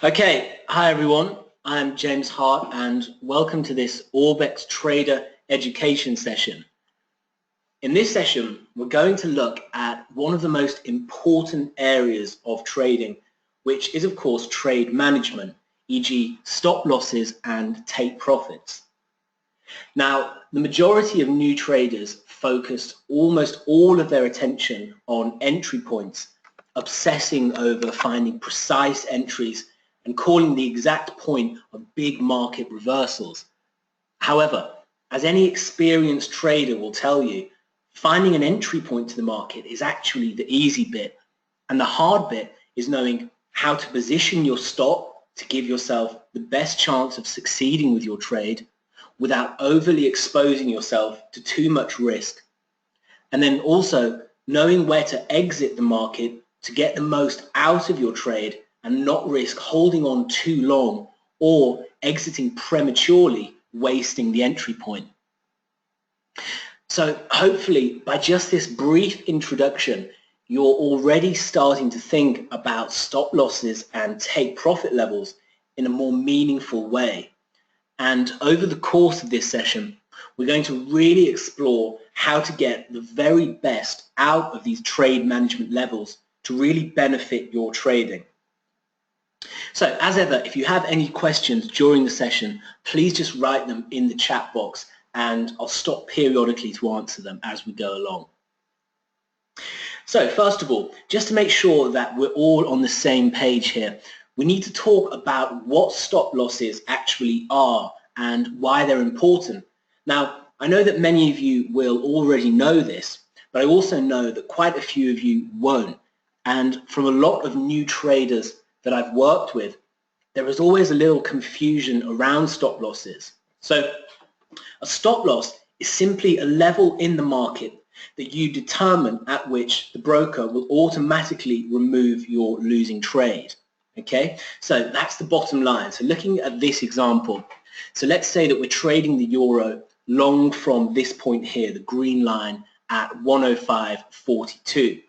Okay, hi everyone, I'm James Harte and welcome to this Forex Trader education session. In this session, we're going to look at one of the most important areas of trading, which is of course trade management, e.g. stop losses and take profits. Now, the majority of new traders focused almost all of their attention on entry points, obsessing over finding precise entries and calling the exact point of big market reversals. However, as any experienced trader will tell you, finding an entry point to the market is actually the easy bit, and the hard bit is knowing how to position your stop to give yourself the best chance of succeeding with your trade without overly exposing yourself to too much risk, and then also knowing where to exit the market to get the most out of your trade and not risk holding on too long or exiting prematurely, wasting the entry point. So hopefully by just this brief introduction, you're already starting to think about stop losses and take profit levels in a more meaningful way. And over the course of this session, we're going to really explore how to get the very best out of these trade management levels to really benefit your trading. So as ever, if you have any questions during the session, please just write them in the chat box and I'll stop periodically to answer them as we go along. So first of all, just to make sure that we're all on the same page here, we need to talk about what stop losses actually are and why they're important. Now, I know that many of you will already know this, but I also know that quite a few of you won't. And from a lot of new traders that I've worked with, there is always a little confusion around stop losses. So a stop loss is simply a level in the market that you determine at which the broker will automatically remove your losing trade. Okay, so that's the bottom line. So looking at this example, so let's say that we're trading the euro long from this point here, the green line at 105.42.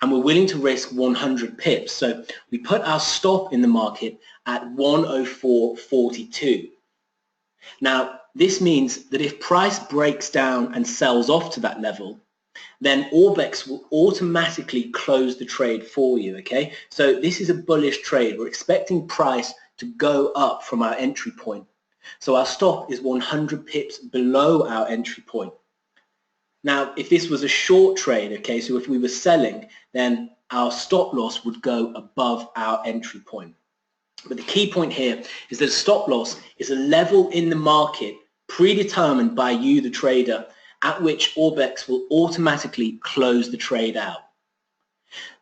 And we're willing to risk 100 pips. So we put our stop in the market at 104.42. Now, this means that if price breaks down and sells off to that level, then Forex will automatically close the trade for you, okay? So this is a bullish trade. We're expecting price to go up from our entry point. So our stop is 100 pips below our entry point. Now, if this was a short trade, okay, so if we were selling, then our stop loss would go above our entry point. But the key point here is that a stop loss is a level in the market predetermined by you, the trader, at which Forex will automatically close the trade out.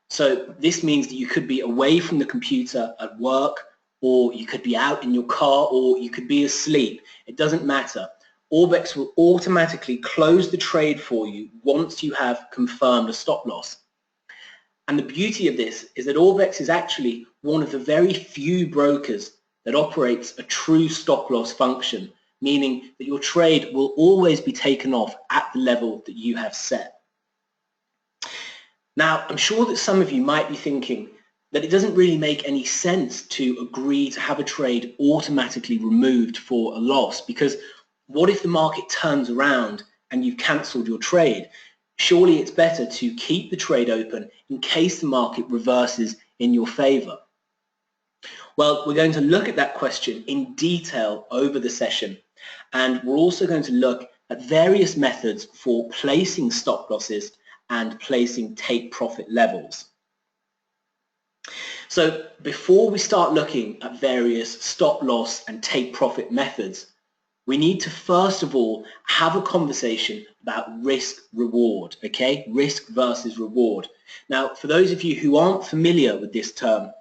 So this means that you could be away from the computer at work, or you could be out in your car, or you could be asleep. It doesn't matter. Forex will automatically close the trade for you once you have confirmed a stop loss. And the beauty of this is that Forex is actually one of the very few brokers that operates a true stop loss function, meaning that your trade will always be taken off at the level that you have set. Now, I'm sure that some of you might be thinking that it doesn't really make any sense to agree to have a trade automatically removed for a loss, because what if the market turns around and you've cancelled your trade? Surely it's better to keep the trade open in case the market reverses in your favor. Well, we're going to look at that question in detail over the session, and we're also going to look at various methods for placing stop losses and placing take profit levels. So before we start looking at various stop loss and take profit methods, we need to first of all have a conversation about risk reward, okay? Risk versus reward. Now, for those of you who aren't familiar with this term,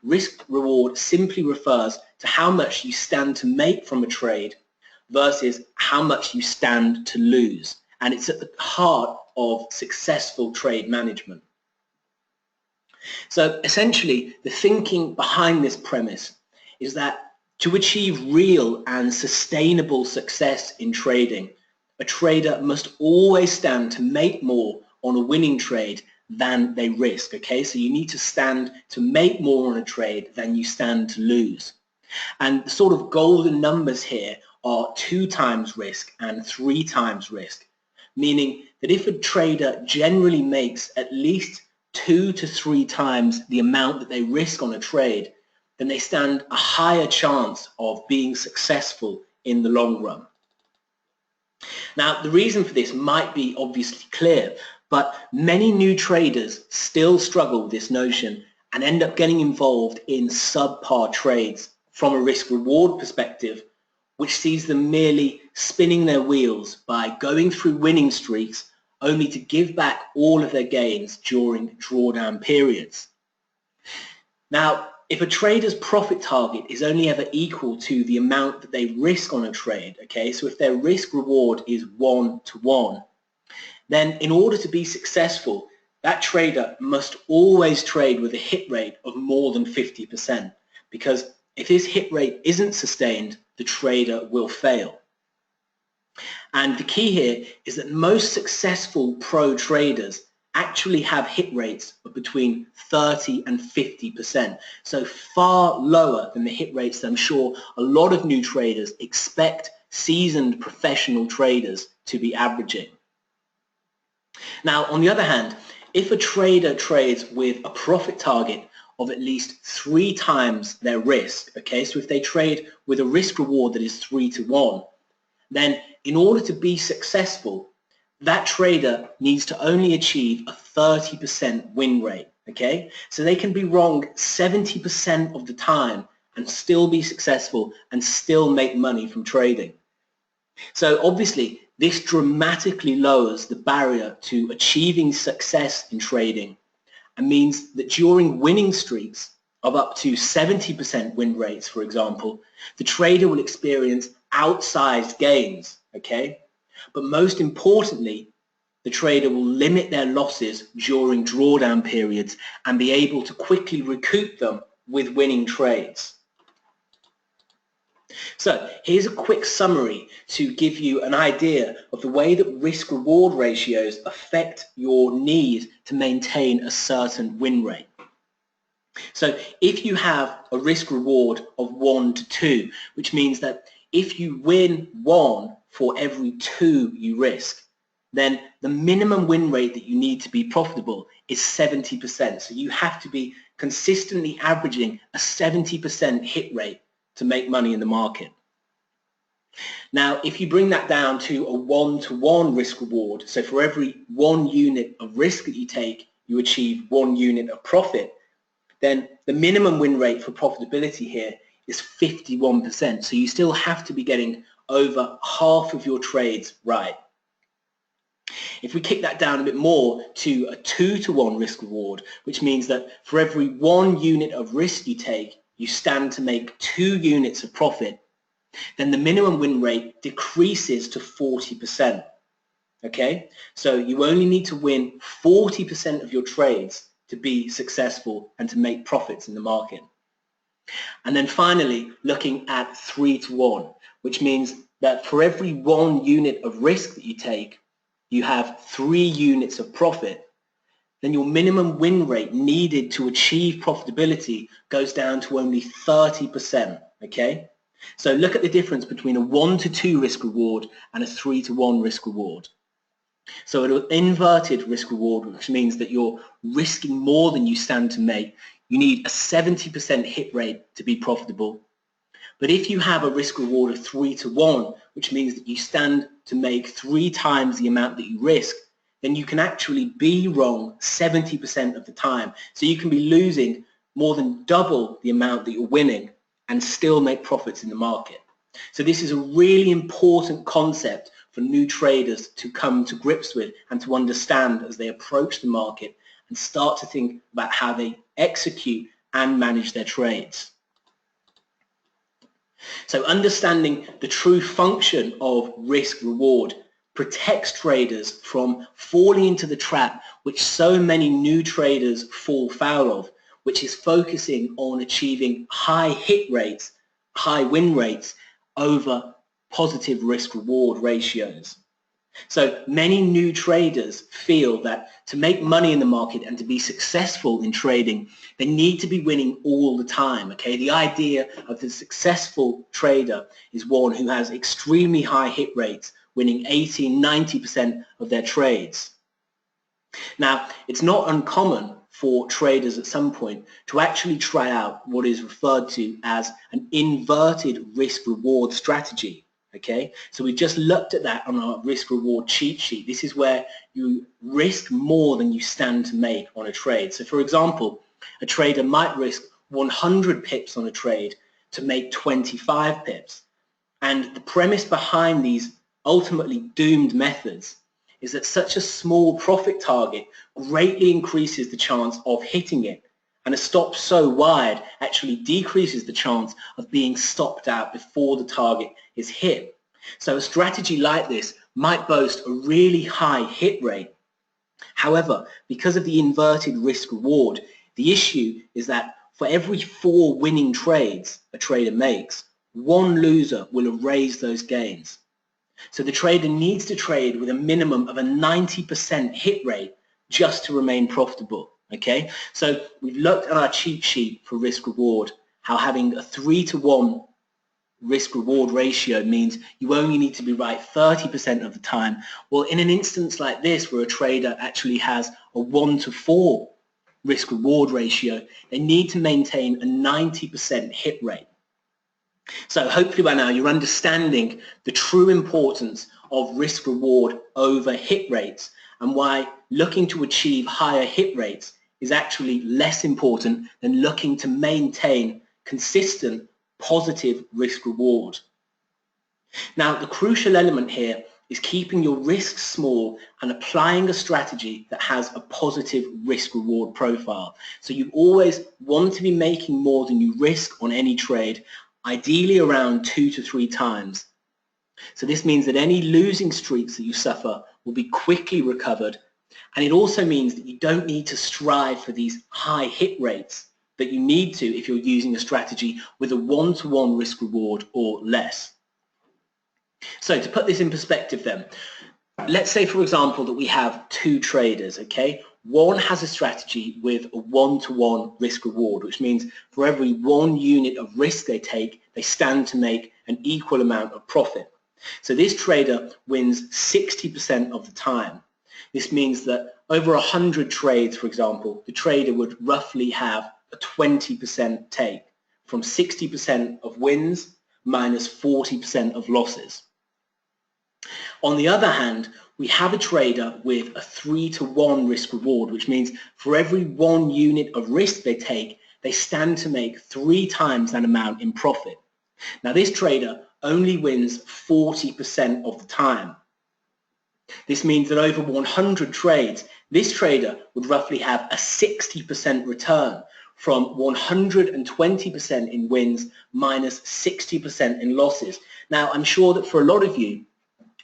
risk reward simply refers to how much you stand to make from a trade versus how much you stand to lose. And it's at the heart of successful trade management. So essentially, the thinking behind this premise is that to achieve real and sustainable success in trading, a trader must always stand to make more on a winning trade than they risk, okay? So you need to stand to make more on a trade than you stand to lose. And the sort of golden numbers here are 2 times risk and 3 times risk, meaning that if a trader generally makes at least 2 to 3 times the amount that they risk on a trade, then they stand a higher chance of being successful in the long run. Now, the reason for this might be obviously clear, but many new traders still struggle with this notion and end up getting involved in subpar trades from a risk-reward perspective, which sees them merely spinning their wheels by going through winning streaks only to give back all of their gains during drawdown periods. Now, if a trader's profit target is only ever equal to the amount that they risk on a trade, okay, so if their risk reward is 1 to 1, then in order to be successful, that trader must always trade with a hit rate of more than 50%, because if this hit rate isn't sustained, the trader will fail. And the key here is that most successful pro traders actually have hit rates of between 30 and 50%, so far lower than the hit rates that I'm sure a lot of new traders expect seasoned professional traders to be averaging. Now, on the other hand, if a trader trades with a profit target of at least 3 times their risk, okay, so if they trade with a risk reward that is 3 to 1, then in order to be successful, that trader needs to only achieve a 30% win rate, okay? So they can be wrong 70% of the time and still be successful and still make money from trading. So obviously, this dramatically lowers the barrier to achieving success in trading and means that during winning streaks of up to 70% win rates, for example, the trader will experience outsized gains, okay? But most importantly, the trader will limit their losses during drawdown periods and be able to quickly recoup them with winning trades. So here's a quick summary to give you an idea of the way that risk-reward ratios affect your need to maintain a certain win rate. So if you have a risk-reward of 1 to 2, which means that if you win 1 for every 2 you risk, then the minimum win rate that you need to be profitable is 70%. So you have to be consistently averaging a 70% hit rate to make money in the market. Now, if you bring that down to a 1-to-1 risk reward, so for every 1 unit of risk that you take, you achieve 1 unit of profit, then the minimum win rate for profitability here is 51%. So you still have to be getting over half of your trades right. If we kick that down a bit more to a 2-to-1 risk reward, which means that for every 1 unit of risk you take, you stand to make 2 units of profit, then the minimum win rate decreases to 40%. Okay? So you only need to win 40% of your trades to be successful and to make profits in the market. And then finally, looking at 3-to-1, which means that for every 1 unit of risk that you take, you have 3 units of profit, then your minimum win rate needed to achieve profitability goes down to only 30%, okay? So look at the difference between a 1-to-2 risk reward and a 3-to-1 risk reward. So an inverted risk reward, which means that you're risking more than you stand to make, you need a 70% hit rate to be profitable. But if you have a risk reward of 3-to-1, which means that you stand to make 3 times the amount that you risk, then you can actually be wrong 70% of the time. So you can be losing more than double the amount that you're winning and still make profits in the market. So this is a really important concept for new traders to come to grips with and to understand as they approach the market and start to think about how they execute and manage their trades. So understanding the true function of risk reward protects traders from falling into the trap which so many new traders fall foul of, which is focusing on achieving high hit rates, high win rates over positive risk reward ratios. So many new traders feel that to make money in the market and to be successful in trading, they need to be winning all the time, okay? The idea of the successful trader is one who has extremely high hit rates, winning 80, 90% of their trades. Now, it's not uncommon for traders at some point to actually try out what is referred to as an inverted risk-reward strategy. Okay, so we just looked at that on our risk-reward cheat sheet. This is where you risk more than you stand to make on a trade. So for example, a trader might risk 100 pips on a trade to make 25 pips. And the premise behind these ultimately doomed methods is that such a small profit target greatly increases the chance of hitting it, and a stop so wide actually decreases the chance of being stopped out before the target is hit. So a strategy like this might boast a really high hit rate. However, because of the inverted risk reward, the issue is that for every 4 winning trades a trader makes, 1 loser will erase those gains. So the trader needs to trade with a minimum of a 90% hit rate just to remain profitable. Okay, so we've looked at our cheat sheet for risk reward, how having a 3-to-1 risk reward ratio means you only need to be right 30% of the time. Well, in an instance like this where a trader actually has a 1-to-4 risk reward ratio, they need to maintain a 90% hit rate. So hopefully by now you're understanding the true importance of risk reward over hit rates and why looking to achieve higher hit rates is actually less important than looking to maintain consistent positive risk reward. Now, the crucial element here is keeping your risks small and applying a strategy that has a positive risk reward profile. So you always want to be making more than you risk on any trade, ideally around 2 to 3 times. So this means that any losing streaks that you suffer will be quickly recovered, and it also means that you don't need to strive for these high hit rates that you need to if you're using a strategy with a 1-to-1 risk reward or less. So to put this in perspective then, let's say for example that we have 2 traders, okay? One has a strategy with a 1-to-1 risk reward, which means for every 1 unit of risk they take, they stand to make an equal amount of profit. So this trader wins 60% of the time. This means that over 100 trades, for example, the trader would roughly have a 20% take from 60% of wins minus 40% of losses. On the other hand, we have a trader with a 3-to-1 risk reward, which means for every 1 unit of risk they take, they stand to make 3 times that amount in profit. Now this trader only wins 40% of the time. This means that over 100 trades, this trader would roughly have a 60% return from 120% in wins minus 60% in losses. Now, I'm sure that for a lot of you,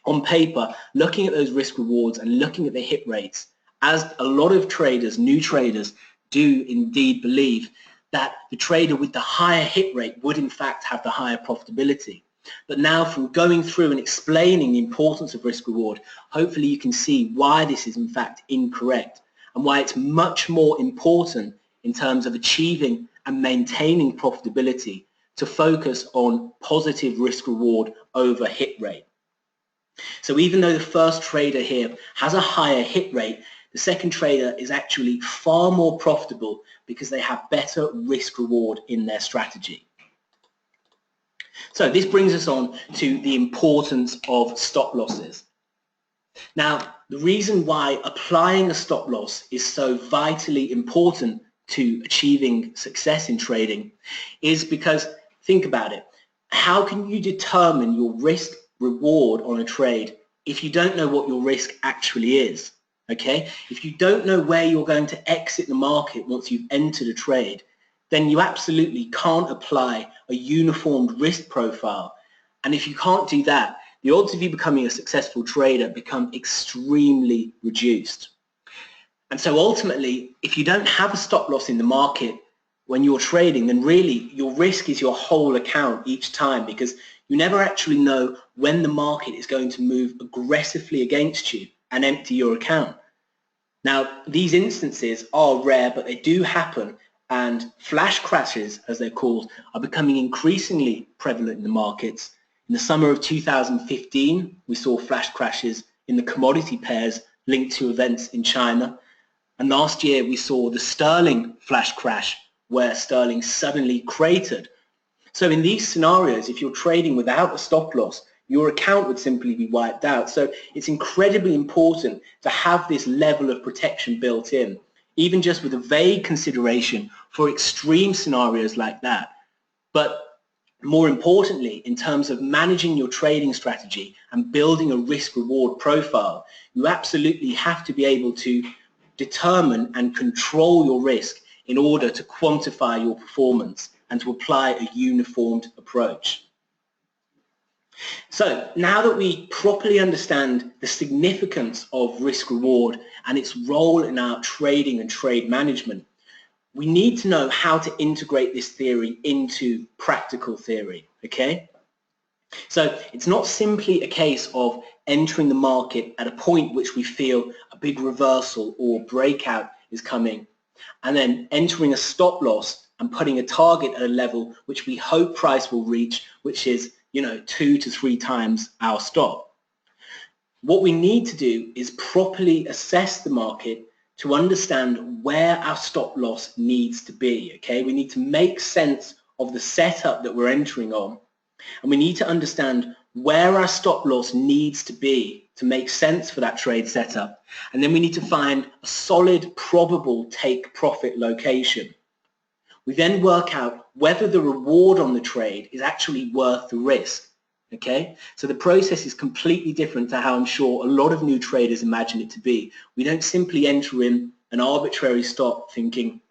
on paper, looking at those risk rewards and looking at the hit rates, as a lot of traders, new traders, do indeed believe that the trader with the higher hit rate would in fact have the higher profitability. But now from going through and explaining the importance of risk reward, hopefully you can see why this is in fact incorrect and why it's much more important in terms of achieving and maintaining profitability to focus on positive risk reward over hit rate. So even though the first trader here has a higher hit rate, the second trader is actually far more profitable because they have better risk reward in their strategy. So this brings us on to the importance of stop losses. Now, the reason why applying a stop loss is so vitally important to achieving success in trading is because, think about it, how can you determine your risk reward on a trade if you don't know what your risk actually is? Okay, if you don't know where you're going to exit the market once you've entered a trade, then you absolutely can't apply a uniformed risk profile. And if you can't do that, the odds of you becoming a successful trader become extremely reduced. And so ultimately, if you don't have a stop loss in the market when you're trading, then really your risk is your whole account each time, because You never actually know when the market is going to move aggressively against you and empty your account. Now, these instances are rare, but they do happen, and flash crashes, as they're called, are becoming increasingly prevalent in the markets. In the summer of 2015, we saw flash crashes in the commodity pairs linked to events in China. And last year, we saw the sterling flash crash, where sterling suddenly cratered. So in these scenarios, if you're trading without a stop loss, your account would simply be wiped out. So it's incredibly important to have this level of protection built in, even just with a vague consideration for extreme scenarios like that. But more importantly, in terms of managing your trading strategy and building a risk-reward profile, you absolutely have to be able to determine and control your risk in order to quantify your performance and to apply a uniformed approach. So now that we properly understand the significance of risk-reward and its role in our trading and trade management, we need to know how to integrate this theory into practical theory, okay? So it's not simply a case of entering the market at a point which we feel a big reversal or breakout is coming, and then entering a stop loss and putting a target at a level which we hope price will reach, which is 2 to 3 times our stop. What we need to do is properly assess the market to understand where our stop loss needs to be, okay? We need to make sense of the setup that we're entering on, and we need to understand where our stop loss needs to be to make sense for that trade setup, and then we need to find a solid, probable take profit location. We then work out whether the reward on the trade is actually worth the risk, okay? So the process is completely different to how I'm sure a lot of new traders imagine it to be. We don't simply enter in an arbitrary stop thinking,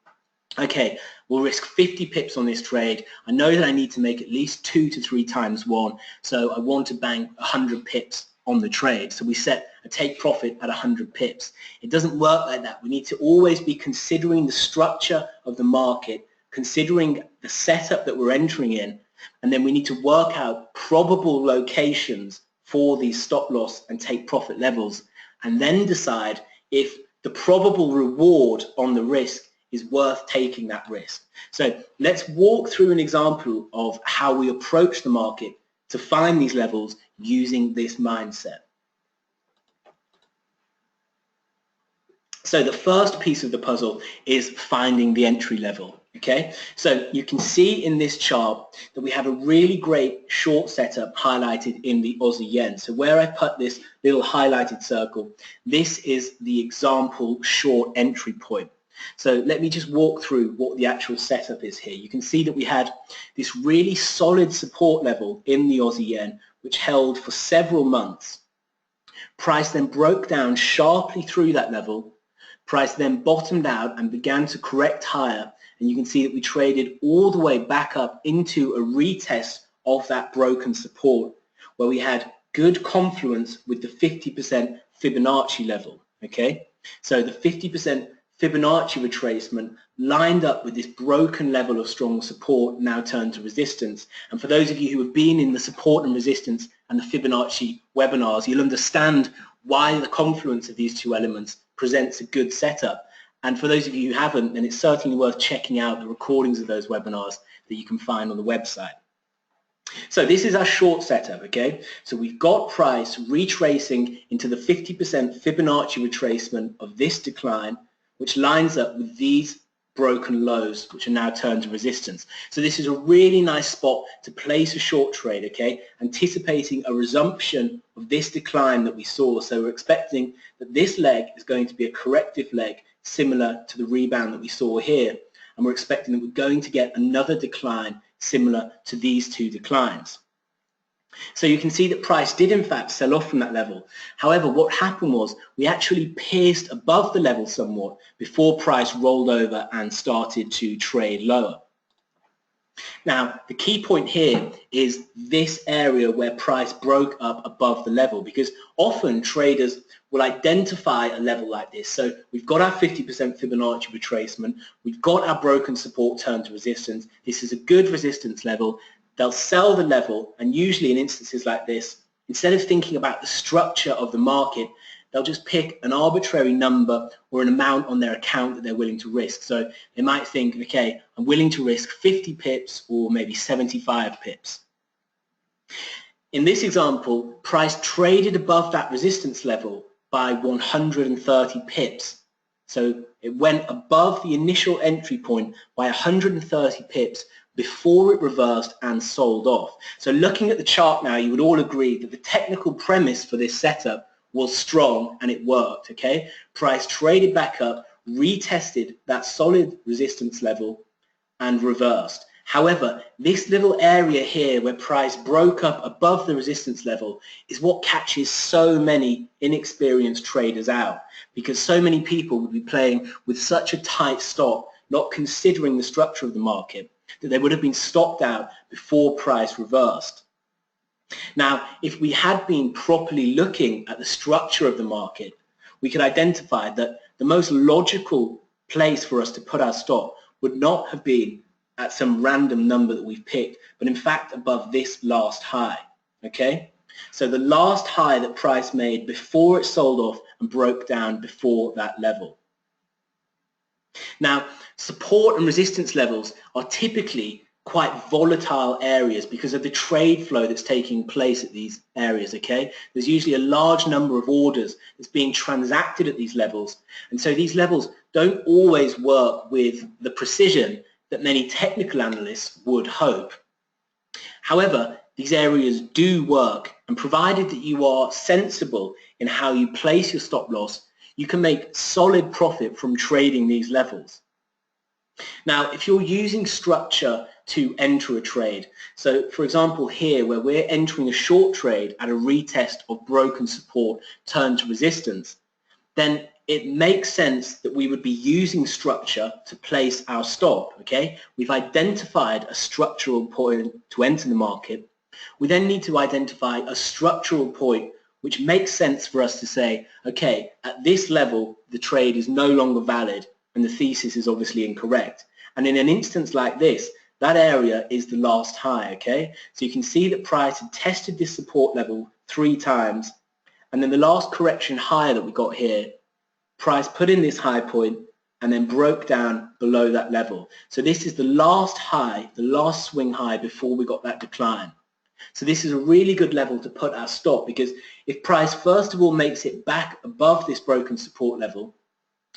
okay, we'll risk 50 pips on this trade. I know that I need to make at least 2 to 3 times 1, so I want to bang 100 pips on the trade. So we set a take profit at 100 pips. It doesn't work like that. We need to always be considering the structure of the market, considering the setup that we're entering in, and then we need to work out probable locations for these stop loss and take profit levels, and then decide if the probable reward on the risk is worth taking that risk. So let's walk through an example of how we approach the market to find these levels using this mindset. So the first piece of the puzzle is finding the entry level, okay? So you can see in this chart that we have a really great short setup highlighted in the Aussie yen. So where I put this little highlighted circle, this is the example short entry point. So let me just walk through what the actual setup is here. You can see that we had this really solid support level in the Aussie yen, which held for several months. Price then broke down sharply through that level. Price then bottomed out and began to correct higher, and you can see that we traded all the way back up into a retest of that broken support, where we had good confluence with the 50% Fibonacci level, okay? So the 50% Fibonacci retracement lined up with this broken level of strong support now turned to resistance. And for those of you who have been in the support and resistance and the Fibonacci webinars, you'll understand why the confluence of these two elements presents a good setup. And for those of you who haven't, then it's certainly worth checking out the recordings of those webinars that you can find on the website. So this is our short setup, okay? So we've got price retracing into the 50% Fibonacci retracement of this decline, which lines up with these broken lows, which are now turned to resistance. So this is a really nice spot to place a short trade, okay? Anticipating a resumption of this decline that we saw. So we're expecting that this leg is going to be a corrective leg similar to the rebound that we saw here. And we're expecting that we're going to get another decline similar to these two declines. So you can see that price did in fact sell off from that level. However, what happened was we actually pierced above the level somewhat before price rolled over and started to trade lower. Now, the key point here is this area where price broke up above the level, because often traders will identify a level like this. So we've got our 50% Fibonacci retracement, we've got our broken support turned to resistance. This is a good resistance level. they'll sell the level, and usually in instances like this, instead of thinking about the structure of the market, they'll just pick an arbitrary number or an amount on their account that they're willing to risk. So they might think, okay, I'm willing to risk 50 pips or maybe 75 pips. In this example, price traded above that resistance level by 130 pips. So it went above the initial entry point by 130 pips before it reversed and sold off. So looking at the chart now, you would all agree that the technical premise for this setup was strong and it worked, okay? Price traded back up, retested that solid resistance level and reversed. However, this little area here where price broke up above the resistance level is what catches so many inexperienced traders out, because so many people would be playing with such a tight stop, not considering the structure of the market, that they would have been stopped out before price reversed. Now, if we had been properly looking at the structure of the market, we could identify that the most logical place for us to put our stop would not have been at some random number that we've picked, but in fact above this last high, okay? So the last high that price made before it sold off and broke down before that level. Now, support and resistance levels are typically quite volatile areas because of the trade flow that's taking place at these areas, okay? There's usually a large number of orders that's being transacted at these levels, and so these levels don't always work with the precision that many technical analysts would hope. However, these areas do work, and provided that you are sensible in how you place your stop loss, you can make solid profit from trading these levels. Now, if you're using structure to enter a trade, so for example here where we're entering a short trade at a retest of broken support turned to resistance, then it makes sense that we would be using structure to place our stop, okay? We've identified a structural point to enter the market. We then need to identify a structural point which makes sense for us to say, okay, at this level, the trade is no longer valid and the thesis is obviously incorrect. And in an instance like this, that area is the last high, okay? So you can see that price had tested this support level 3 times, and then the last correction higher that we got here, price put in this high point and then broke down below that level. So this is the last high, the last swing high before we got that decline. So this is a really good level to put our stop, because if price first of all makes it back above this broken support level,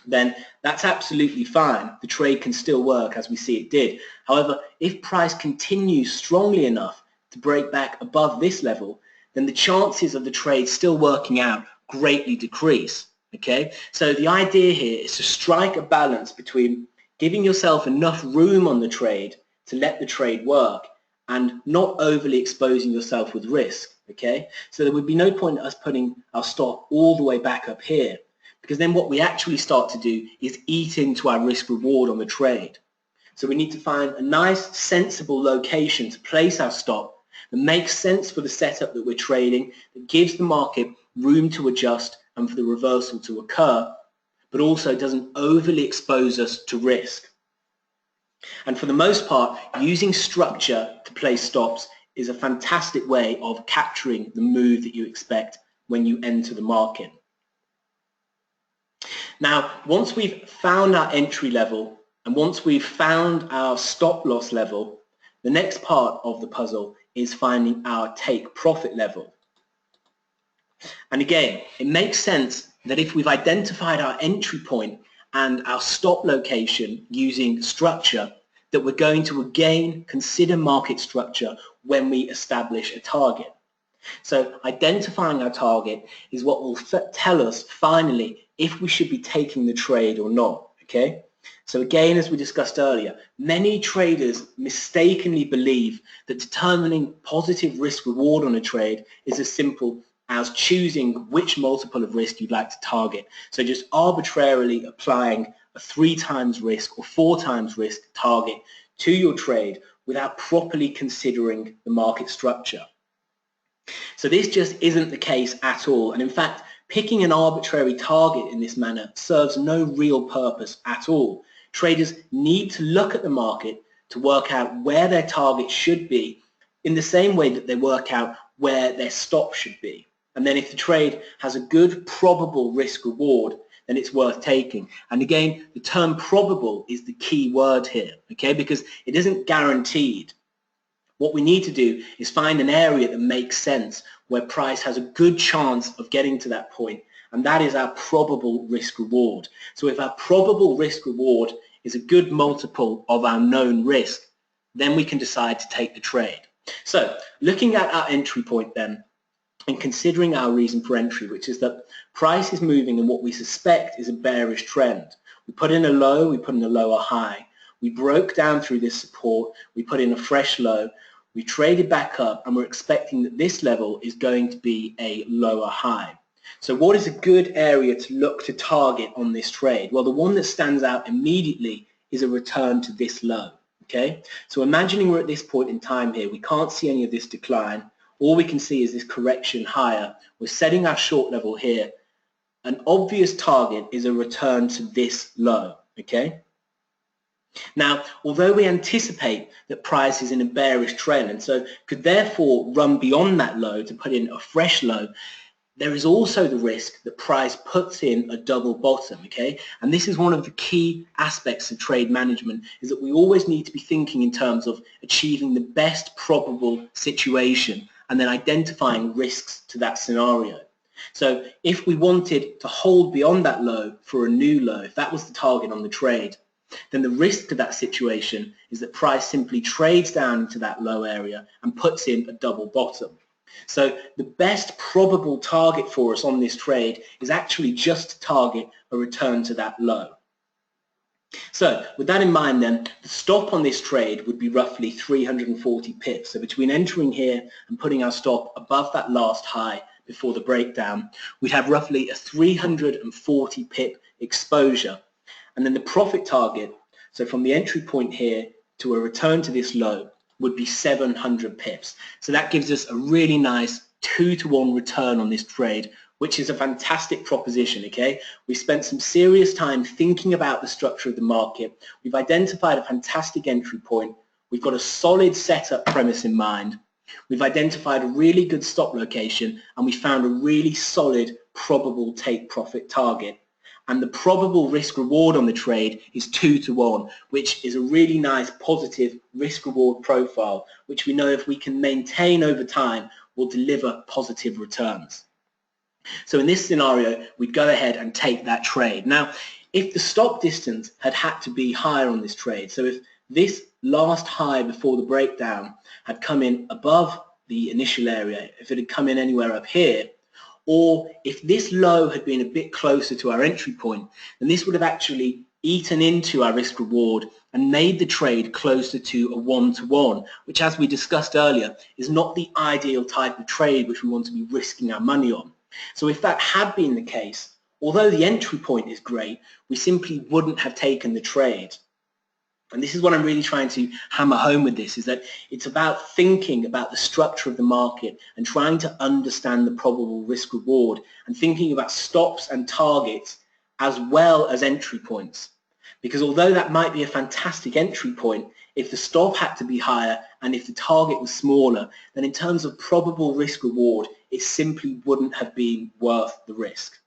then that's absolutely fine. The trade can still work as we see it did. However, if price continues strongly enough to break back above this level, then the chances of the trade still working out greatly decrease. Okay, so the idea here is to strike a balance between giving yourself enough room on the trade to let the trade work and not overly exposing yourself with risk. Okay, so there would be no point in us putting our stop all the way back up here, because then what we actually start to do is eat into our risk reward on the trade. So we need to find a nice sensible location to place our stop that makes sense for the setup that we're trading, that gives the market room to adjust and for the reversal to occur, but also doesn't overly expose us to risk. And for the most part, using structure to place stops is a fantastic way of capturing the move that you expect when you enter the market. Now, once we've found our entry level and once we've found our stop loss level, the next part of the puzzle is finding our take profit level. And again, it makes sense that if we've identified our entry point and our stop location using structure, that we're going to again consider market structure when we establish a target. So identifying our target is what will tell us finally if we should be taking the trade or not, okay? So again, as we discussed earlier, many traders mistakenly believe that determining positive risk reward on a trade is as simple as choosing which multiple of risk you'd like to target. So just arbitrarily applying a 3 times risk or 4 times risk target to your trade without properly considering the market structure. So this just isn't the case at all, and in fact picking an arbitrary target in this manner serves no real purpose at all. Traders need to look at the market to work out where their target should be in the same way that they work out where their stop should be. And then if the trade has a good probable risk reward, then it's worth taking. And again, the term probable is the key word here, okay, because it isn't guaranteed. What we need to do is find an area that makes sense, where price has a good chance of getting to that point, and that is our probable risk reward. So if our probable risk reward is a good multiple of our known risk, then we can decide to take the trade. So looking at our entry point then, and considering our reason for entry, which is that price is moving in what we suspect is a bearish trend. We put in a low, we put in a lower high. We broke down through this support, we put in a fresh low, we traded back up, and we're expecting that this level is going to be a lower high. So what is a good area to look to target on this trade? Well, the one that stands out immediately is a return to this low, okay? So imagining we're at this point in time here, we can't see any of this decline. All we can see is this correction higher. We're setting our short level here. An obvious target is a return to this low, okay? Now, although we anticipate that price is in a bearish trend and so could therefore run beyond that low to put in a fresh low, there is also the risk that price puts in a double bottom, okay? And this is one of the key aspects of trade management, is that we always need to be thinking in terms of achieving the best probable situation and then identifying risks to that scenario. So if we wanted to hold beyond that low for a new low, if that was the target on the trade, then the risk to that situation is that price simply trades down into that low area and puts in a double bottom. So the best probable target for us on this trade is actually just to target a return to that low. So with that in mind then, the stop on this trade would be roughly 340 pips. So between entering here and putting our stop above that last high before the breakdown, we'd have roughly a 340 pip exposure. And then the profit target, so from the entry point here to a return to this low, would be 700 pips. So that gives us a really nice 2-to-1 return on this trade, which is a fantastic proposition, okay? We spent some serious time thinking about the structure of the market. We've identified a fantastic entry point. We've got a solid setup premise in mind. We've identified a really good stop location, and we found a really solid probable take profit target. And the probable risk reward on the trade is 2-to-1, which is a really nice positive risk reward profile, which we know if we can maintain over time will deliver positive returns. So in this scenario, we'd go ahead and take that trade. Now, if the stop distance had to be higher on this trade, so if this last high before the breakdown had come in above the initial area, if it had come in anywhere up here, or if this low had been a bit closer to our entry point, then this would have actually eaten into our risk reward and made the trade closer to a 1-to-1, which, as we discussed earlier, is not the ideal type of trade which we want to be risking our money on. So if that had been the case, although the entry point is great, we simply wouldn't have taken the trade. And this is what I'm really trying to hammer home with this, is that it's about thinking about the structure of the market and trying to understand the probable risk reward and thinking about stops and targets as well as entry points. Because although that might be a fantastic entry point, if the stop had to be higher and if the target was smaller, then in terms of probable risk reward, it simply wouldn't have been worth the risk.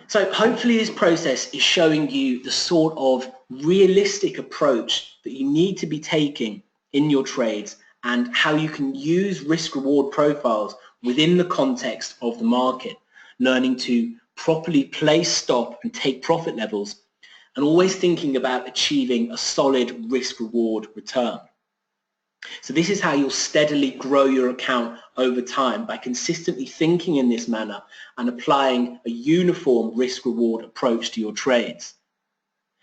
So hopefully this process is showing you the sort of realistic approach that you need to be taking in your trades and how you can use risk-reward profiles within the context of the market, learning to properly place stop and take profit levels, and always thinking about achieving a solid risk-reward return. So this is how you'll steadily grow your account over time, by consistently thinking in this manner and applying a uniform risk-reward approach to your trades.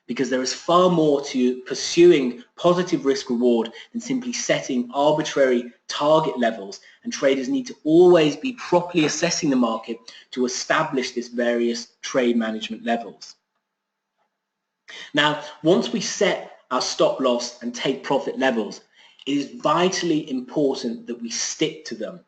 Because there is far more to pursuing positive risk-reward than simply setting arbitrary target levels, and traders need to always be properly assessing the market to establish these various trade management levels. Now, once we set our stop loss and take profit levels, it is vitally important that we stick to them,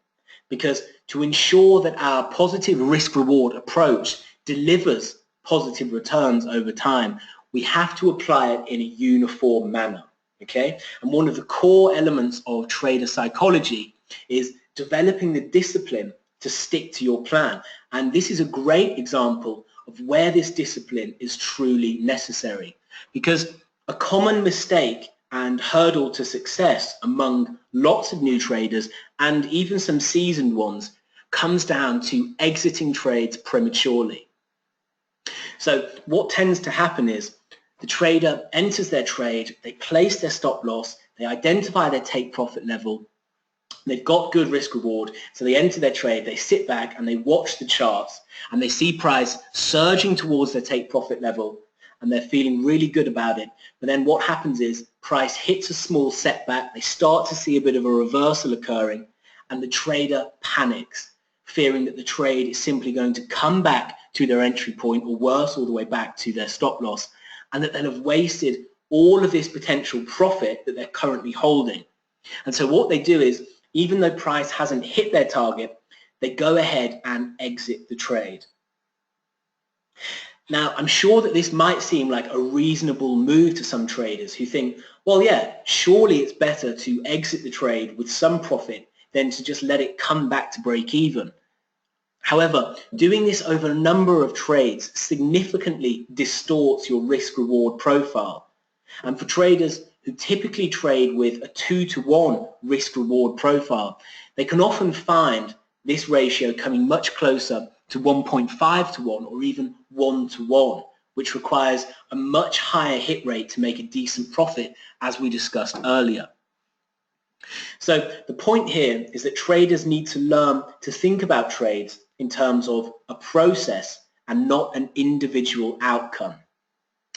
because to ensure that our positive risk-reward approach delivers positive returns over time, we have to apply it in a uniform manner. okay? And one of the core elements of trader psychology is developing the discipline to stick to your plan. And this is a great example of where this discipline is truly necessary, because a common mistake and hurdle to success among lots of new traders and even some seasoned ones comes down to exiting trades prematurely. So what tends to happen is the trader enters their trade, they place their stop loss, they identify their take profit level, they've got good risk reward, so they enter their trade, they sit back and they watch the charts and they see price surging towards their take profit level and they're feeling really good about it. But then what happens is price hits a small setback, they start to see a bit of a reversal occurring, and the trader panics, fearing that the trade is simply going to come back to their entry point, or worse, all the way back to their stop loss, and that they'll have wasted all of this potential profit that they're currently holding. And so what they do is, even though price hasn't hit their target, they go ahead and exit the trade. Now, I'm sure that this might seem like a reasonable move to some traders who think, well, yeah, surely it's better to exit the trade with some profit than to just let it come back to break even. However, doing this over a number of trades significantly distorts your risk-reward profile. And for traders who typically trade with a 2-to-1 risk-reward profile, they can often find this ratio coming much closer to 1.5-to-1 or even 1-to-1, which requires a much higher hit rate to make a decent profit, as we discussed earlier. So the point here is that traders need to learn to think about trades in terms of a process and not an individual outcome.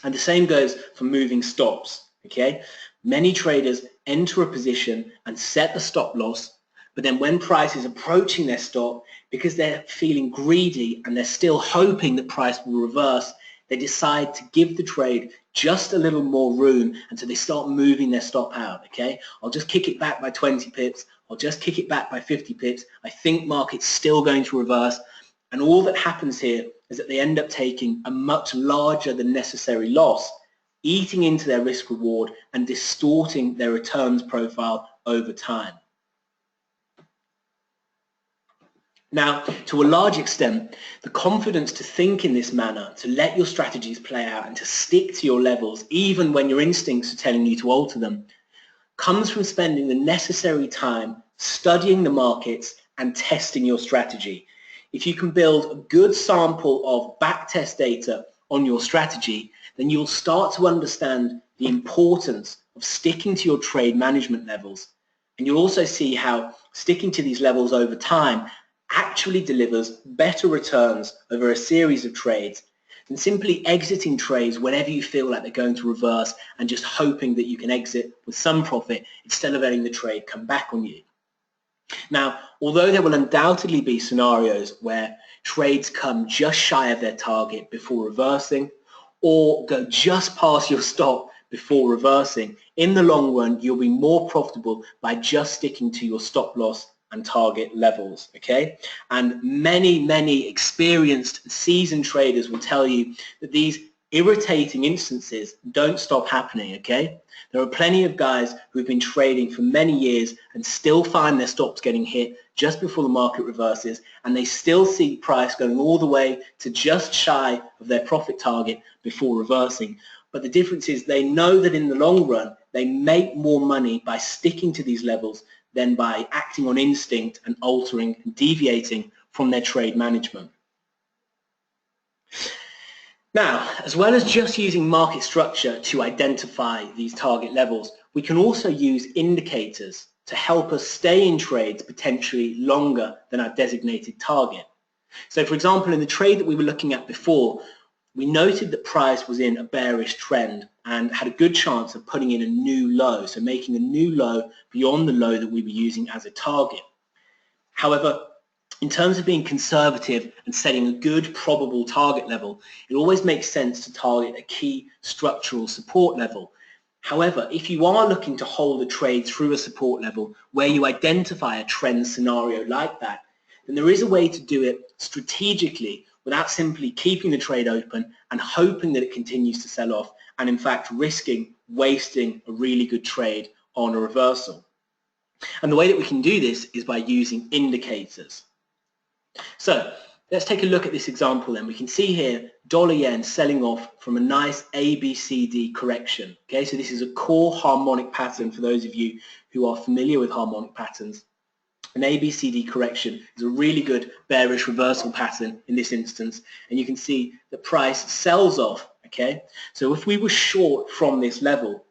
And the same goes for moving stops, okay? Many traders enter a position and set a stop loss, but then when price is approaching their stop, because they're feeling greedy and they're still hoping that price will reverse, they decide to give the trade just a little more room, and so they start moving their stop out, okay? I'll just kick it back by 20 pips, I'll just kick it back by 50 pips, I think market's still going to reverse, and all that happens here is that they end up taking a much larger than necessary loss, eating into their risk reward and distorting their returns profile over time. Now, to a large extent, the confidence to think in this manner, to let your strategies play out and to stick to your levels even when your instincts are telling you to alter them, comes from spending the necessary time studying the markets and testing your strategy. If you can build a good sample of backtest data on your strategy, then you'll start to understand the importance of sticking to your trade management levels. And you'll also see how sticking to these levels over time actually delivers better returns over a series of trades than simply exiting trades whenever you feel like they're going to reverse and just hoping that you can exit with some profit instead of letting the trade come back on you. Now, although there will undoubtedly be scenarios where trades come just shy of their target before reversing, or go just past your stop before reversing, in the long run you'll be more profitable by just sticking to your stop loss and target levels, okay? And many experienced seasoned traders will tell you that these irritating instances don't stop happening, okay? There are plenty of guys who've been trading for many years and still find their stops getting hit just before the market reverses, and they still see price going all the way to just shy of their profit target before reversing. But the difference is they know that in the long run they make more money by sticking to these levels than by acting on instinct and altering and deviating from their trade management. Now, as well as just using market structure to identify these target levels, we can also use indicators to help us stay in trades potentially longer than our designated target. So for example, in the trade that we were looking at before, we noted that price was in a bearish trend and had a good chance of putting in a new low, so making a new low beyond the low that we were using as a target. However, in terms of being conservative and setting a good probable target level, it always makes sense to target a key structural support level. However, if you are looking to hold a trade through a support level where you identify a trend scenario like that, then there is a way to do it strategically without simply keeping the trade open and hoping that it continues to sell off, and in fact risking wasting a really good trade on a reversal. And the way that we can do this is by using indicators. So let's take a look at this example then. We can see here dollar yen selling off from a nice ABCD correction. Okay, so this is a core harmonic pattern for those of you who are familiar with harmonic patterns. An ABCD correction is a really good bearish reversal pattern in this instance, and you can see the price sells off. Okay, so if we were short from this level,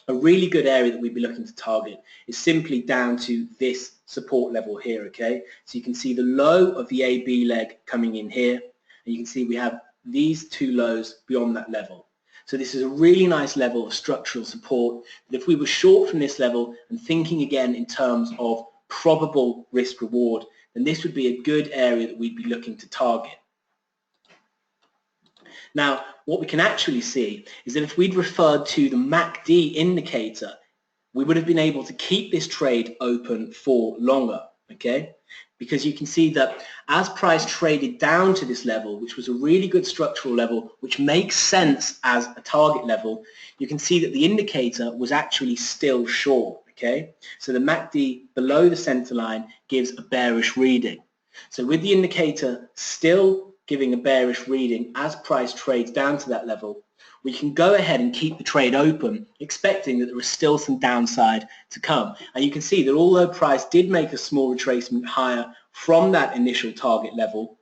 a really good area that we'd be looking to target is simply down to this support level here. Okay, so you can see the low of the AB leg coming in here, and you can see we have these two lows beyond that level. So this is a really nice level of structural support. But if we were short from this level and thinking again in terms of probable risk reward, then this would be a good area that we'd be looking to target. Now, what we can actually see is that if we'd referred to the MACD indicator, we would have been able to keep this trade open for longer, okay? Because you can see that as price traded down to this level, which was a really good structural level, which makes sense as a target level, you can see that the indicator was actually still short, okay? So the MACD below the center line gives a bearish reading. So with the indicator still giving a bearish reading as price trades down to that level, we can go ahead and keep the trade open, expecting that there is still some downside to come. And you can see that although price did make a small retracement higher from that initial target level,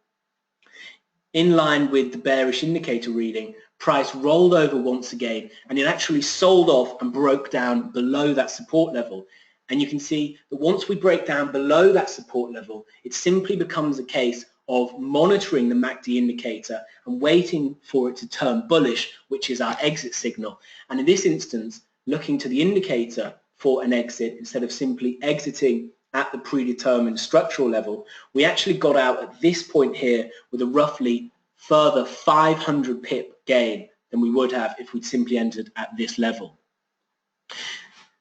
in line with the bearish indicator reading, price rolled over once again, and it actually sold off and broke down below that support level. And you can see that once we break down below that support level, it simply becomes a case of monitoring the MACD indicator and waiting for it to turn bullish, which is our exit signal. And in this instance, looking to the indicator for an exit instead of simply exiting at the predetermined structural level, we actually got out at this point here with a roughly further 500 pip gain than we would have if we'd simply entered at this level.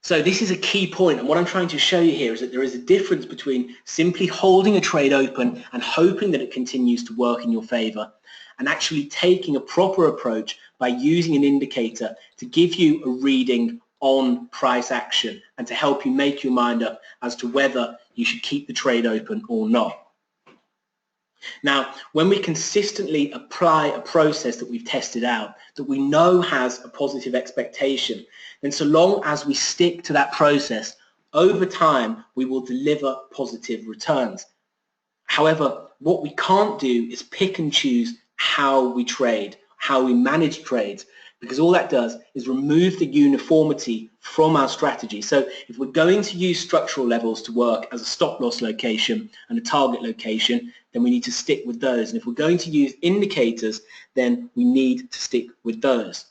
So this is a key point, and what I'm trying to show you here is that there is a difference between simply holding a trade open and hoping that it continues to work in your favor, and actually taking a proper approach by using an indicator to give you a reading on price action and to help you make your mind up as to whether you should keep the trade open or not. Now, when we consistently apply a process that we've tested out, that we know has a positive expectation, then so long as we stick to that process, over time, we will deliver positive returns. However, what we can't do is pick and choose how we trade, how we manage trades, because all that does is remove the uniformity from our strategy. So if we're going to use structural levels to work as a stop loss location and a target location, then we need to stick with those. And if we're going to use indicators, then we need to stick with those.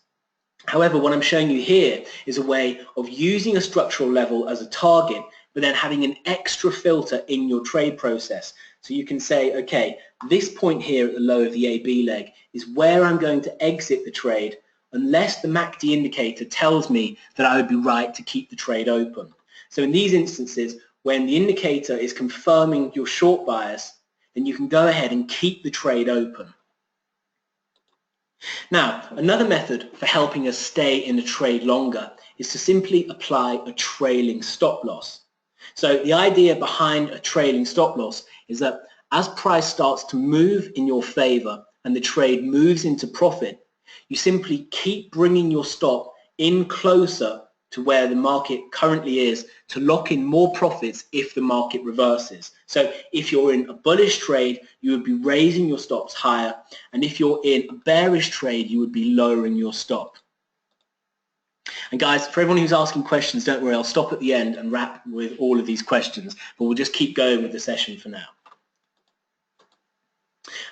However, what I'm showing you here is a way of using a structural level as a target, but then having an extra filter in your trade process. So you can say, okay, this point here at the low of the AB leg is where I'm going to exit the trade unless the MACD indicator tells me that I would be right to keep the trade open. So in these instances, when the indicator is confirming your short bias, then you can go ahead and keep the trade open. Now, another method for helping us stay in a trade longer is to simply apply a trailing stop loss. So the idea behind a trailing stop loss is that as price starts to move in your favor and the trade moves into profit, you simply keep bringing your stop in closer to where the market currently is to lock in more profits if the market reverses. So if you're in a bullish trade, you would be raising your stops higher, and if you're in a bearish trade, you would be lowering your stop. And guys, for everyone who's asking questions, don't worry, I'll stop at the end and wrap with all of these questions, but we'll just keep going with the session for now.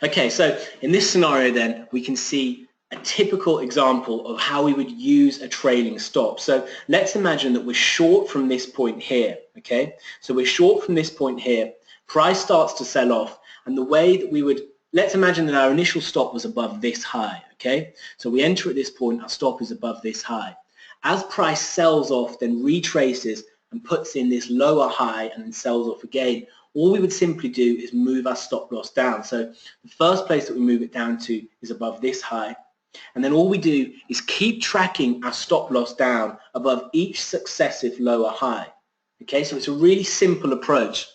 Okay, so in this scenario then, we can see a typical example of how we would use a trailing stop. So let's imagine that we're short from this point here, okay? So we're short from this point here, price starts to sell off, and the way that we would, let's imagine that our initial stop was above this high, okay? So we enter at this point, our stop is above this high. As price sells off, then retraces and puts in this lower high and then sells off again, all we would simply do is move our stop loss down. So the first place that we move it down to is above this high. And then all we do is keep tracking our stop loss down above each successive lower high. Okay, so it's a really simple approach.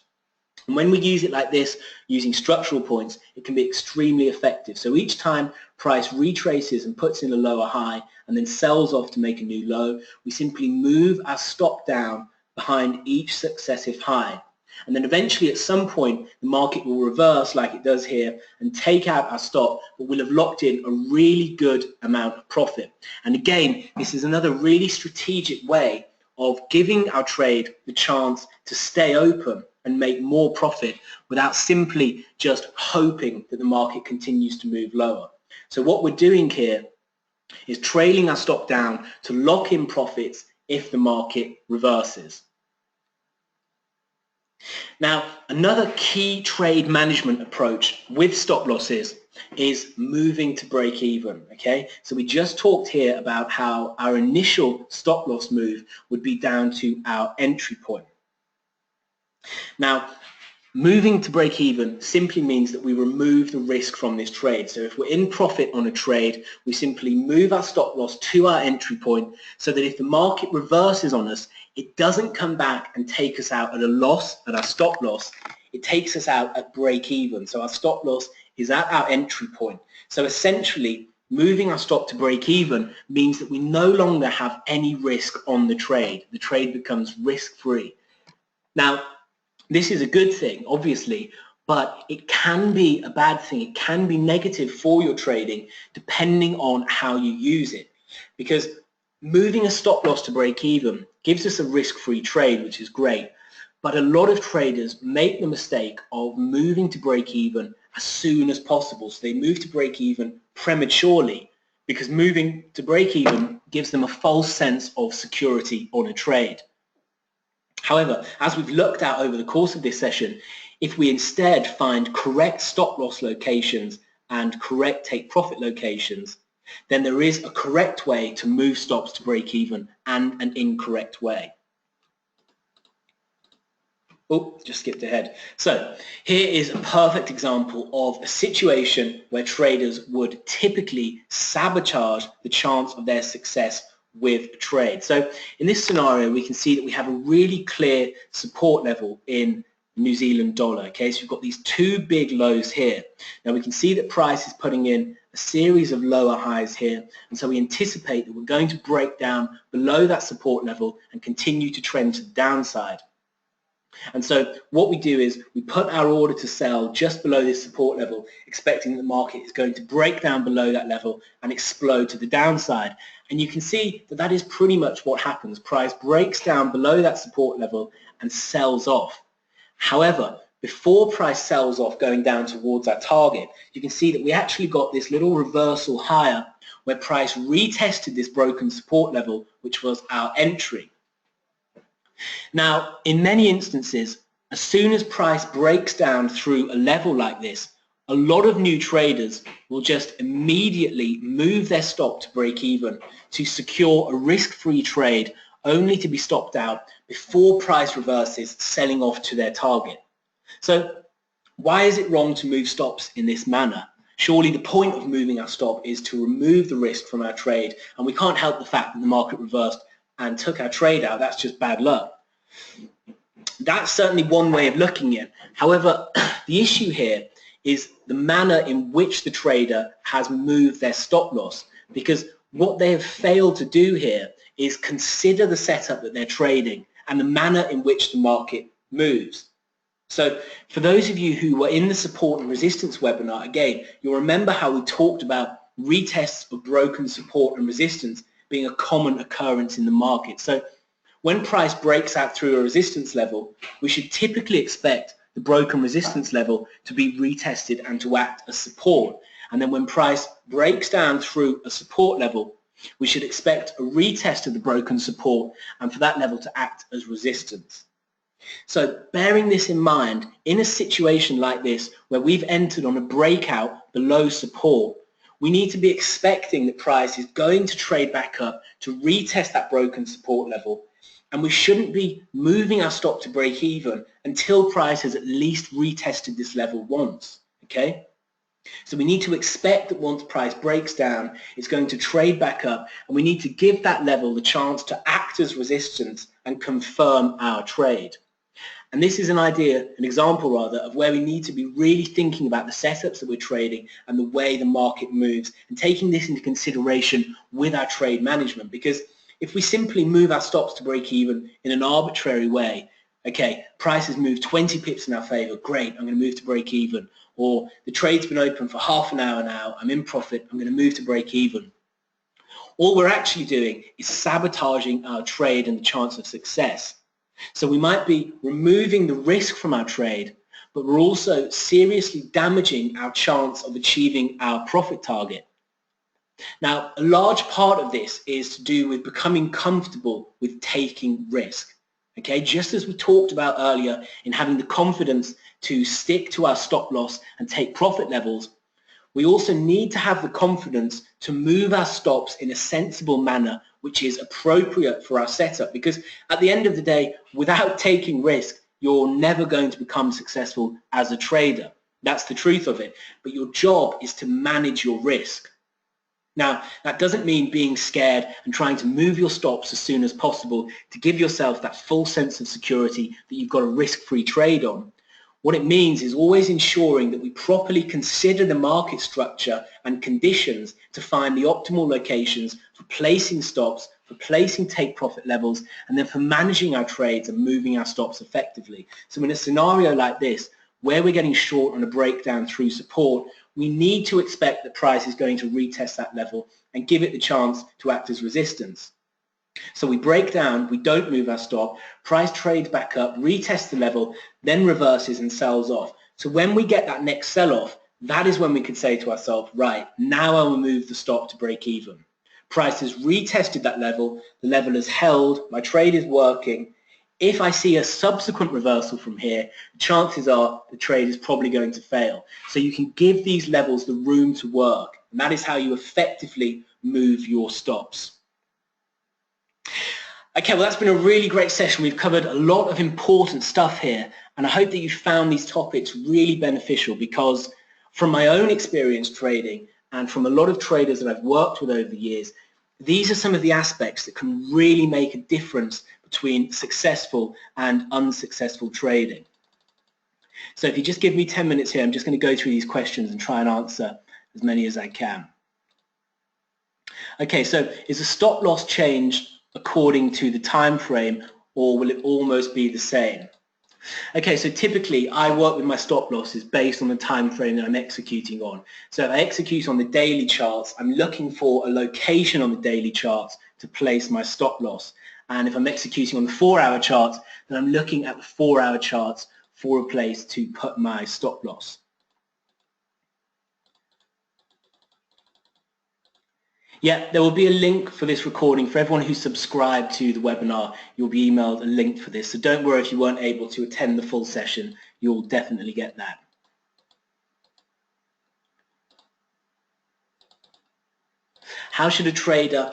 And when we use it like this, using structural points, it can be extremely effective. So each time price retraces and puts in a lower high and then sells off to make a new low, we simply move our stop down behind each successive high. And then eventually at some point, the market will reverse like it does here and take out our stop, but we'll have locked in a really good amount of profit. And again, this is another really strategic way of giving our trade the chance to stay open and make more profit without simply just hoping that the market continues to move lower. So what we're doing here is trailing our stop down to lock in profits if the market reverses. Now, another key trade management approach with stop losses is moving to break even, okay? So we just talked here about how our initial stop loss move would be down to our entry point. Now, moving to break even simply means that we remove the risk from this trade. So if we're in profit on a trade, we simply move our stop loss to our entry point so that if the market reverses on us, it doesn't come back and take us out at a loss, at our stop loss. It takes us out at break even. So our stop loss is at our entry point. So essentially, moving our stop to break even means that we no longer have any risk on the trade. The trade becomes risk-free. Now, this is a good thing, obviously, but it can be a bad thing. It can be negative for your trading depending on how you use it. Because moving a stop loss to break even gives us a risk-free trade, which is great. But a lot of traders make the mistake of moving to break even as soon as possible. So they move to break even prematurely because moving to break even gives them a false sense of security on a trade. However, as we've looked at over the course of this session, if we instead find correct stop loss locations and correct take profit locations, then there is a correct way to move stops to break even and an incorrect way. Oh, just skipped ahead. So here is a perfect example of a situation where traders would typically sabotage the chance of their success with a trade. So in this scenario, we can see that we have a really clear support level in New Zealand dollar. Okay, so we've got these two big lows here. Now we can see that price is putting in a series of lower highs here, and so we anticipate that we're going to break down below that support level and continue to trend to the downside. And so what we do is we put our order to sell just below this support level, expecting that the market is going to break down below that level and explode to the downside. And you can see that that is pretty much what happens. Price breaks down below that support level and sells off. However, before price sells off going down towards our target, you can see that we actually got this little reversal higher where price retested this broken support level, which was our entry. Now, in many instances, as soon as price breaks down through a level like this, a lot of new traders will just immediately move their stop to break even to secure a risk-free trade, only to be stopped out before price reverses, selling off to their target. So why is it wrong to move stops in this manner? Surely the point of moving our stop is to remove the risk from our trade, and we can't help the fact that the market reversed and took our trade out. That's just bad luck. That's certainly one way of looking at it. However, the issue here is the manner in which the trader has moved their stop loss, because what they have failed to do here is consider the setup that they're trading and the manner in which the market moves. So for those of you who were in the support and resistance webinar, again, you'll remember how we talked about retests of broken support and resistance being a common occurrence in the market. So when price breaks out through a resistance level, we should typically expect the broken resistance level to be retested and to act as support. And then when price breaks down through a support level, we should expect a retest of the broken support and for that level to act as resistance. So bearing this in mind, in a situation like this where we've entered on a breakout below support, we need to be expecting that price is going to trade back up to retest that broken support level, and we shouldn't be moving our stop to break even until price has at least retested this level once, okay? So we need to expect that once price breaks down, it's going to trade back up, and we need to give that level the chance to act as resistance and confirm our trade. And this is an example rather, of where we need to be really thinking about the setups that we're trading and the way the market moves, and taking this into consideration with our trade management. Because if we simply move our stops to break even in an arbitrary way, okay, price has moved 20 pips in our favor, great, I'm going to move to break even. Or the trade's been open for half an hour now, I'm in profit, I'm going to move to break even. All we're actually doing is sabotaging our trade and the chance of success. So we might be removing the risk from our trade, but we're also seriously damaging our chance of achieving our profit target. Now, a large part of this is to do with becoming comfortable with taking risk. Okay, just as we talked about earlier in having the confidence to stick to our stop loss and take profit levels, we also need to have the confidence to move our stops in a sensible manner which is appropriate for our setup, because at the end of the day, without taking risk, you're never going to become successful as a trader. That's the truth of it. But your job is to manage your risk. Now, that doesn't mean being scared and trying to move your stops as soon as possible to give yourself that full sense of security that you've got a risk-free trade on. What it means is always ensuring that we properly consider the market structure and conditions to find the optimal locations for placing stops, for placing take profit levels, and then for managing our trades and moving our stops effectively. So in a scenario like this, where we're getting short on a breakdown through support, we need to expect that price is going to retest that level and give it the chance to act as resistance. So we break down, we don't move our stop, price trades back up, retests the level, then reverses and sells off. So when we get that next sell-off, that is when we could say to ourselves, right, now I will move the stop to break even. Price has retested that level, the level is held, my trade is working. If I see a subsequent reversal from here, chances are the trade is probably going to fail. So you can give these levels the room to work, and that is how you effectively move your stops. Okay, well, that's been a really great session. We've covered a lot of important stuff here, and I hope that you found these topics really beneficial, because from my own experience trading and from a lot of traders that I've worked with over the years, these are some of the aspects that can really make a difference between successful and unsuccessful trading. So if you just give me 10 minutes here, I'm just going to go through these questions and try and answer as many as I can. Okay, so is the stop loss changed according to the time frame, or will it almost be the same? Okay, so typically I work with my stop losses based on the time frame that I'm executing on. So if I execute on the daily charts, I'm looking for a location on the daily charts to place my stop loss. And if I'm executing on the 4-hour charts, then I'm looking at the 4-hour charts for a place to put my stop loss. Yeah, there will be a link for this recording. For everyone who's subscribed to the webinar, you'll be emailed a link for this. So don't worry if you weren't able to attend the full session, you'll definitely get that. How should a trader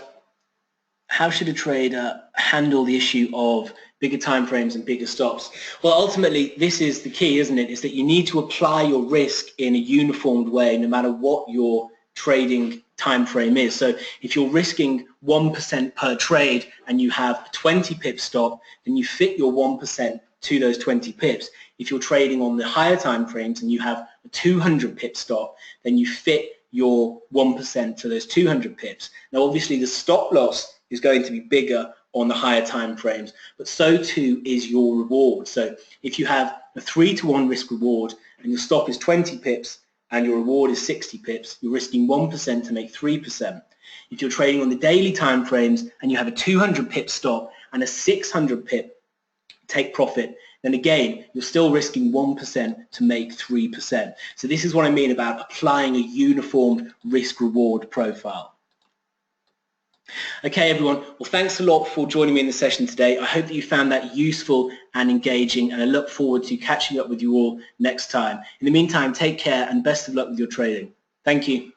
handle the issue of bigger time frames and bigger stops? Well, ultimately, this is the key, isn't it? Is that you need to apply your risk in a uniformed way, no matter what your trading time frame is. So if you're risking 1% per trade and you have a 20 pip stop, then you fit your 1% to those 20 pips. If you're trading on the higher time frames and you have a 200 pip stop, then you fit your 1% to those 200 pips. Now obviously the stop loss is going to be bigger on the higher time frames, but so too is your reward. So if you have a 3-to-1 risk reward and your stop is 20 pips and your reward is 60 pips, you're risking 1% to make 3%. If you're trading on the daily time frames and you have a 200 pip stop and a 600 pip take profit, then again, you're still risking 1% to make 3%. So this is what I mean about applying a uniform risk-reward profile. Okay, everyone. Well, thanks a lot for joining me in the session today. I hope that you found that useful and engaging, and I look forward to catching up with you all next time. In the meantime, take care and best of luck with your trading. Thank you.